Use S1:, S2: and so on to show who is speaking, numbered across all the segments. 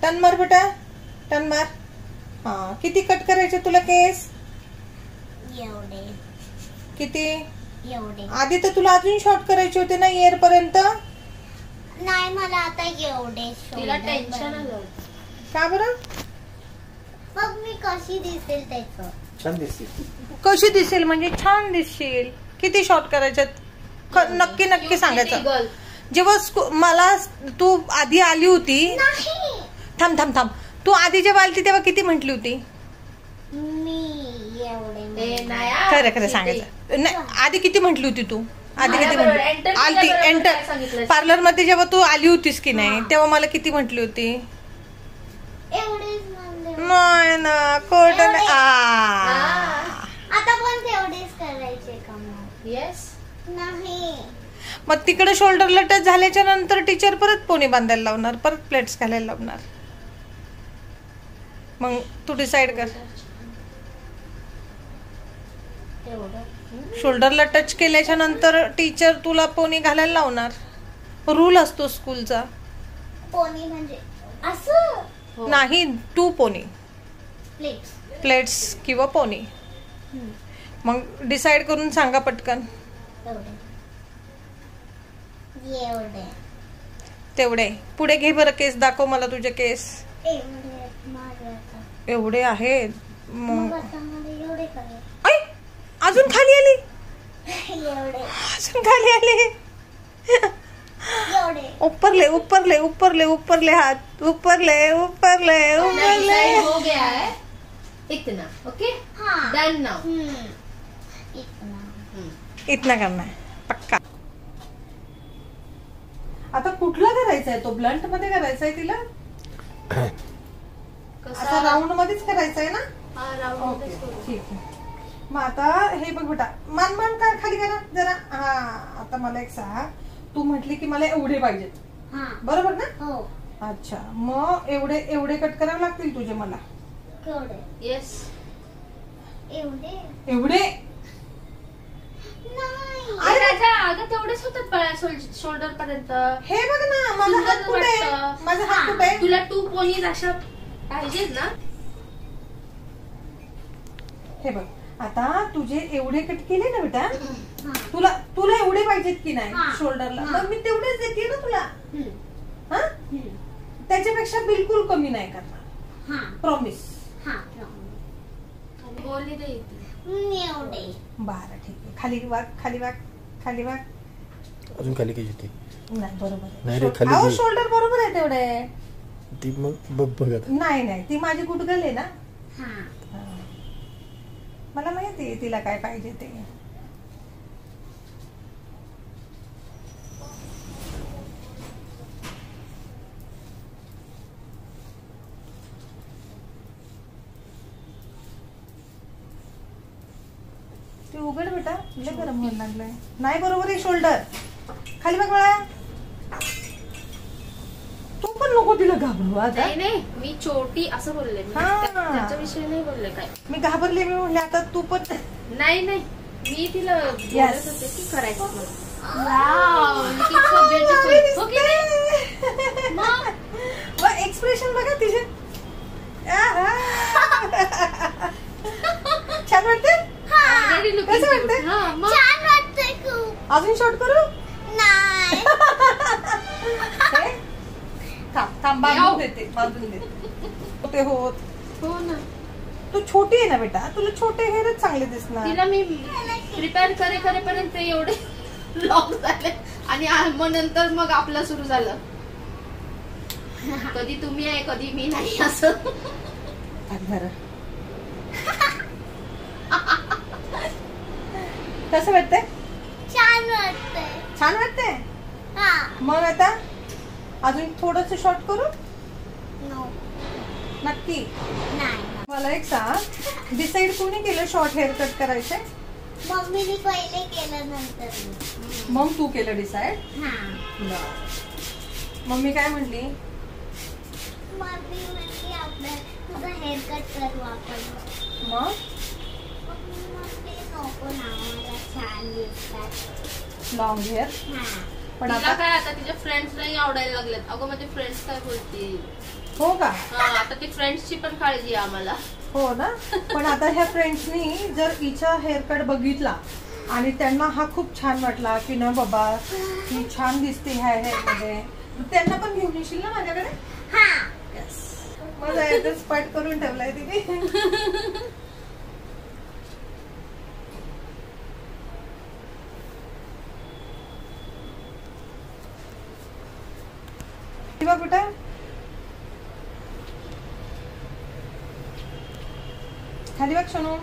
S1: Ton मार बेटा, ton मार. हा, किती कट करायचे तुला केस?
S2: एवढे.
S1: किती?
S2: एवढे.
S1: आधी तर तुला अजून शॉर्ट करायचे होते ना इयर पर्यंत.
S2: नाही, मला आता एवढे.
S3: तिला टेन्शन आलं.
S1: का बरं?
S2: मग मी कशी दिसेल त्याचं?
S4: छान दिसते.
S1: कशी दिसेल म्हणजे छान दिसशील. किती शॉर्ट करायच्यात नक्की नक्की सांगायचं. जेव्हा मला तू आधी आली होती. थांब थांब थांब. तू आधी जेव्हा आली तेव्हा किती म्हटली होती?
S2: मी एवढे.
S1: खरं खरं सांगायचं. नाही, आधी किती म्हटली होती तू? आधी किती म्हटली? आलती एंटर पार्लर मध्ये जेव्हा तू आली होतीस की नाही तेव्हा मला किती म्हटली होती? नाही ना, कोर्ट.
S2: आता पण तेवढेच करायचे का मग?
S3: येस.
S2: नाही.
S1: मग तिकडे शोल्डरला टच झाल्याच्या नंतर टीचर परत पोनी बांधायला लावणार, परत प्लेट्स घालायला लावणार. मग तू डिसाइड कर. शोल्डरला टच केल्याच्या नंतर टीचर तुला पोनी घालायला लावणार. रूल असतो स्कूलचा.
S2: पोनी म्हणजे असं
S1: नाही, 2 पोनी,
S2: प्लेट्स.
S1: प्लेट्स किंवा पोनी. मग डिसाइड करून सांगा पटकन.
S2: एवढे.
S1: तेवढे. पुढे घे बरं केस, दाखव मला तुझे केस. एवढे आहेत. मग अजून खाली आली. अजून खाली आली. ऊपरले ऊपरले ऊपरले ऊपरले हात. ऊपरले ऊपरले ऊपरले.
S3: हो गया है इतना. Okay, done now.
S1: इतना करना है पक्का. आता कुठला करायचा आहे? तो ब्लंट मध्ये करायचा आहे तिला? असा राऊंड मध्येच करायचा आहे ना? ओके, ठीक आहे. मग आता हे बघ बेटा, मान मान का खाली करा जरा. हा, आता मला एक सांग. तू म्हटली की मला एवढे पाहिजेत, बरोबर ना?
S2: हो.
S1: अच्छा, मग एवढे एवढे कट करावे लागतील तुझे मला.
S3: येस.
S2: एवढे
S1: एवढे
S3: अरे राजा, अगं तेवढेच होतात शोल्डर पर्यंत.
S1: हे बघ ना, माझा हात कुठे आहे? माझा हात कुठे आहे?
S3: तुला 2 पोनीज अशा पाहिजेत ना?
S1: हे बघ, आता तुझे एवढे कट केले ना बेटा. तुला तुला एवढे पाहिजेत की नाही शोल्डरला? मग मी तेवढेच देते ना तुला. हा, त्याच्यापेक्षा बिलकुल कमी नाही करणार. प्रॉमिस.
S3: बोलली दे.
S2: एवढे.
S1: बरं, ठीक आहे. खाली वाग, खाली वाग, खाली वाग.
S4: अजून खाली किती होती?
S1: नाही, बरोबर
S4: नाही रे,
S1: आहे.
S4: खाली
S1: अहो, शोल्डर बरोबर आहे तेवढे.
S4: ती मग बघत.
S1: नाही नाही, ती माझी गुडगल आहे ना. मला माहिती आहे तिला काय पाहिजे ते. ते उघड बेटा, लय गरम व्हायला लागलंय. नाही, बरोबर आहे शोल्डर. खाली बघ बाळा. तू पण नको तिला घाबरू. आता
S3: नाही, मी छोटी असं बोलले. त्याच्याविषयी नाही बोलले. काय
S1: मी घाबरले, मी म्हणले आता तू पण.
S3: नाही, मी तिला बोलत होते की करायचं म्हणून.
S1: एक्सप्रेशन बघा तिचे. छान वाटते. कसं वाटतंय?
S2: छान वाटतंय खूप.
S1: अजून शॉर्ट करू?
S2: नाही.
S1: थांब, बांधून देते, बांधून देते. ते होत.
S3: हो ना.
S1: तू छोटी आहे ना बेटा, तुला छोटे हेअरच चांगले दिसणार.
S3: तिला मी प्रिपेअर करेपर्यंत एवढे लॉक झाले आणि मग नंतर मग आपलं सुरू झालं. कधी तुम्ही आहे, कधी मी नाही असं.
S1: बरं. कसं वाटतंय?
S2: छान वाटतंय.
S1: छान वाटतंय. मग आता अजून थोडस शॉर्ट करू? नक्की?
S2: नाही.
S1: मला एक सांग, डिसाईड कोणी केलं शॉर्ट हेअर कट करायचे?
S2: मम्मीने पहिले केलं नंतर मी.
S1: मग तू केलं डिसाईड?
S2: हा.
S1: मम्मी काय म्हणली?
S2: मम्मी म्हणली आपल्या तुझा हेअर कट करू आपण.
S1: मग
S2: मग ते नको ना मला छान दिसतात.
S1: Long hair.
S2: हा.
S1: पण
S3: तिला
S1: आता
S3: काय आता तिच्या फ्रेंड्सलाही आवडायला लागलेत. अगं माझे फ्रेंड्स काय बोलतील.
S1: हो का?
S3: आता ती फ्रेंड्सची पण काळजी आहे आम्हाला.
S1: हो ना. पण आता ह्या फ्रेंड्सनी जर हिचा हेअर कट बघितला आणि त्यांना हा खूप छान वाटला की ना बाबा ही छान दिसते ह्या हेअर मध्ये, त्यांना पण घेऊन येशील ना माझ्याकडे?
S2: हा.
S1: माझा ऍड्रेस पाठ करून ठेवलाय तिने. किंवा कुठं खाली बघ सोनू.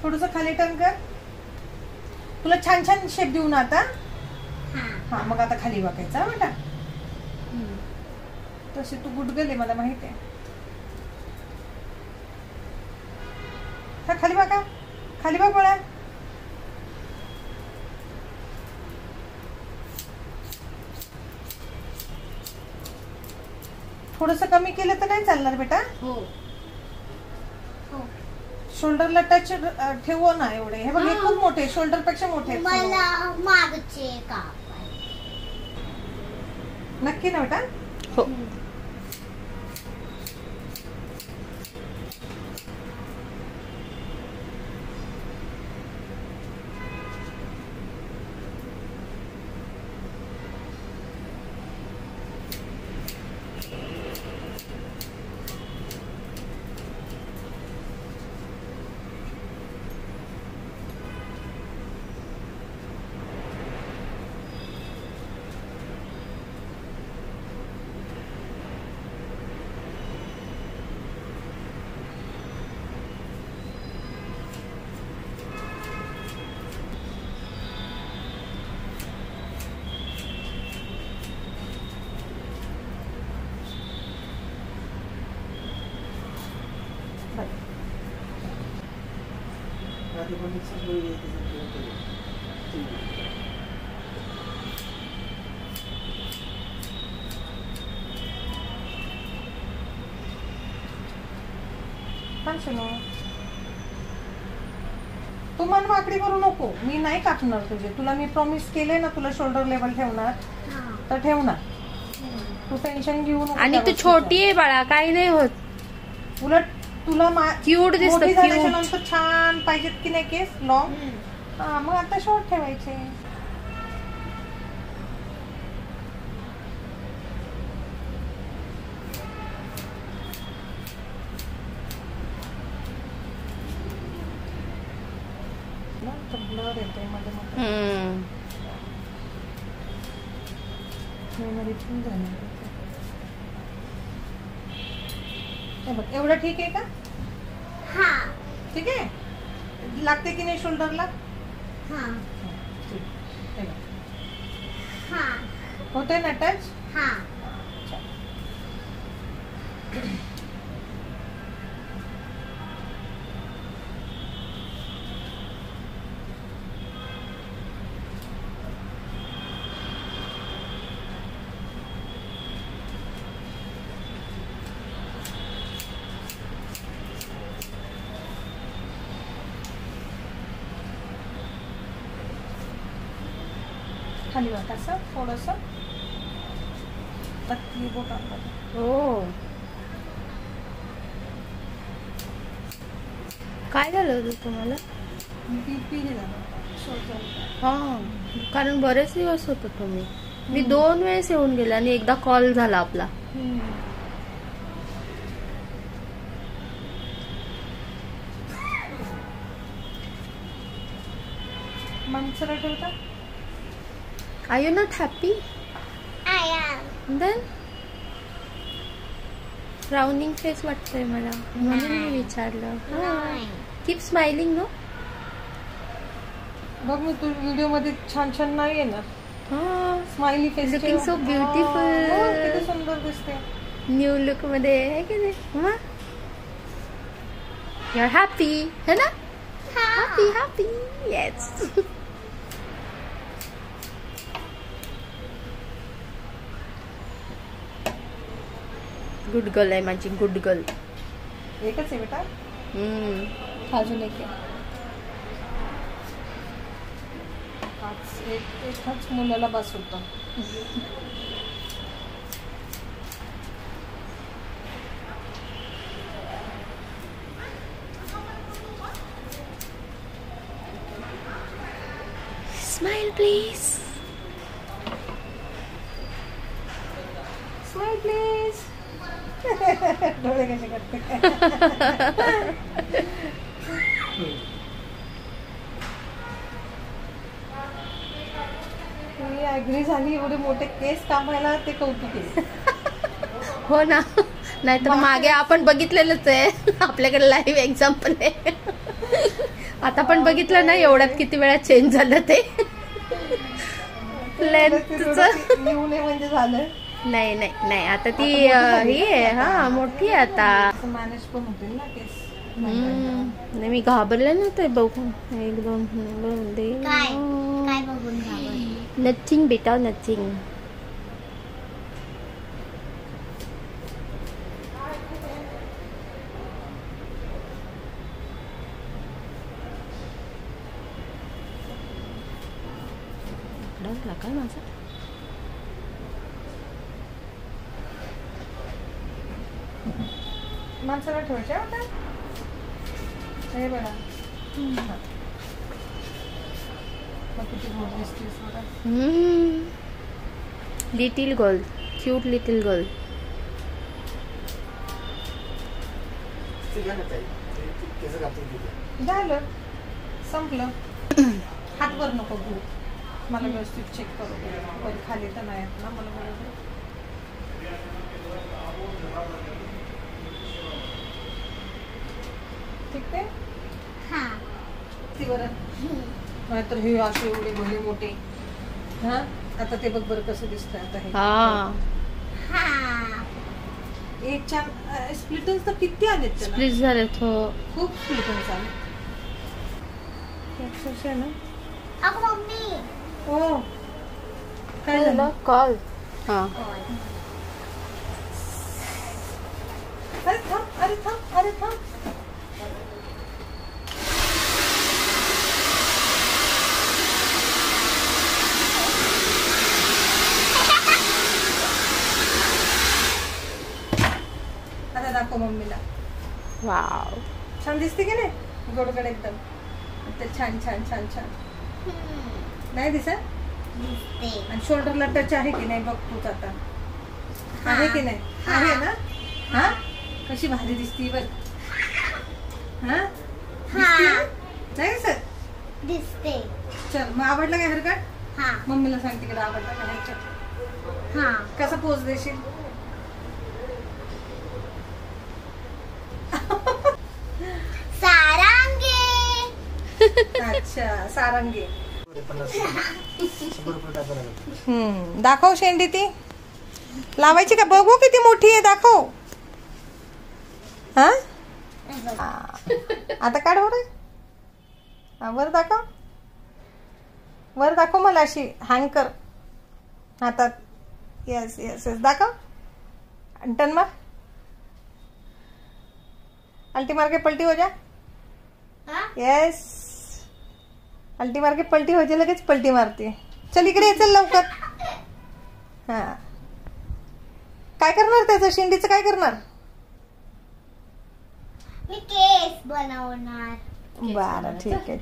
S1: थोडस खाली टर्न कर. तुला छान छान शेप देऊ ना आता. हा मग आता खाली बघायचा बेटा. तशी तू गुडगले मला माहिती आहे. हा खाली बघा. खाली बघ बाळा. थोडस कमी केलं तर नाही चालणार बेटा.
S3: हो.
S1: शोल्डरला टच ठेवू ना एवढे. हे बघ हे खूप मोठे, शोल्डर पेक्षा मोठे.
S2: मला मागचे काप.
S1: नक्की ना बेटा.
S3: हो.
S1: पण सुनो, तू मन वाकडी करू नको. मी नाही कापणार तुझे. तुला मी प्रॉमिस केले ना तुला शोल्डर लेवल ठेवणार तर ठेवणार. तू टेन्शन घेऊ नको.
S3: आणि
S1: त्या
S3: तू
S1: गोष्टीचं.
S3: छोटी आहे बाळा, काही नाही होत.
S1: उलट तुला
S3: क्यूट दिसतं,
S1: मोठी झाल्याच्या
S3: क्यूट.
S1: नंतर छान पाहिजेत की नाही केस लॉंग. हा मग आता शॉर्ट ठेवायचे. ब्लर येतोय मध्ये मध्ये. मेमरी पण झाली. हे बघ एवढं ठीक आहे का?
S2: हा.
S1: ठीक आहे. लागते की नाही शोल्डरला?
S2: हा.
S1: हे बघ.
S2: हा.
S1: होतंय ना टच?
S2: हा.
S1: खाली बघ असं थोडंसं तकली बोट आणतात.
S3: हो. काय झालं होतं तुम्हाला?
S1: बीपी हे झालं. शोल्डर.
S3: हा, कारण बरेच दिवस होतो तुम्ही. मी 2 वेळेस येऊन गेले आणि एकदा कॉल झाला आपला.
S1: मन सरळ ठेवता.
S3: Are you not happy?
S2: I am.
S3: Then frowning face वाटतोय मला, म्हणून मी विचारलं.
S2: नाही.
S3: Keep smiling no.
S1: बघ मी तू व्हिडिओ मध्ये छान छान नाही येणार.
S3: हा,
S1: smiley face.
S3: Looking so beautiful.
S1: किती सुंदर दिसते.
S3: न्यू लुक मध्ये आहे की नाही मग you're happy है ना happy yes गुड गर्ल आहे माझी गुड गर्ल
S1: एकच आहे बेटा
S3: अजून एक आहे.
S1: एकच मुलाला बस होतं.
S3: Smile please.
S1: Smile please. डोळे कसे करते. ती ऍग्री झाली एवढे मोठे केस कामायला ते कौतुक आहे.
S3: हो ना नाहीतर मागे आपण बघितलेलंच आहे आपल्याकडे लाईव्ह एक्झाम्पल आहे आता पण बघितलं ना एवढ्यात किती वेळा चेंज झालं ते लेंथचं
S1: येऊ नये म्हणजे झालं.
S3: नाही नाही नाही आता ती ही आहे हा मोठी आहे आता
S1: मॅनेज पण होतील ना केस.
S3: नाही मी घाबरले ना ते बघून एकदम
S2: काय बघून घाबरली?
S3: नथिंग बेटा नथिंग काय माझा
S1: माणसाला ठेवायच्या होत्या हे बघा. मग किती गोड दिसतेस बघा.
S3: Little girl cute little girl
S1: झालं संपलं. हात वर नको घेऊ मला व्यवस्थित चेक करू दे. वर खाली तर नाही ना मला बरोबर. ठीक आहे
S2: हा
S1: ती बरं. नाहीतर हे असे एवढे भले मोठे. हा आता ते बघ बरं कसं दिसतंय आता हे.
S3: हा
S2: हा
S1: एक छान स्प्लिटन्स तर किती आलेत त्याला.
S3: प्लीज झालेत हो
S1: खूप स्प्लिटन्स आले अक्षरशः ना.
S2: अगं मम्मी
S1: हो काय झालं.
S3: कॉल हा
S1: अरे थांब अरे थांब अरे थांब. आता दाखव मम्मीला.
S3: वाव
S1: छान दिसते की नाही गोडगड एकदम. ते छान छान छान छान नाही दिसत.
S2: दिसते.
S1: आणि शोल्डरला टच आहे की नाही बघ तूच आता. आहे की नाही आहे ना. हा कशी भारी दिसती बघ. हा दिसते ना? नाही दिसत.
S2: दिसते.
S1: चल मग आवडलं काय हेअरकट.
S2: हा
S1: मम्मीला सांग तिकडे आवडलं का हेअरकट.
S2: हा
S1: कसा पोज देशील.
S2: सारांगे.
S1: अच्छा सारंगी. दाखव शेंडी ती लावायची का बघू किती मोठी आहे दाखव. हा आता काढ बरं. वर दाखव वर दाखव मला अशी हँग कर हातात. येस येस येस दाखव. टन मार. अल्टी मार के पलटी हो जा. यस अल्टी मार के पलटी हो जा. लगेच पलटी मारते. चल इकडे ये चल लवकर. हा काय करणार त्याचं शेंडीचं काय करणार.
S2: मी केस बनवणार.
S1: बरं ठीक आहे.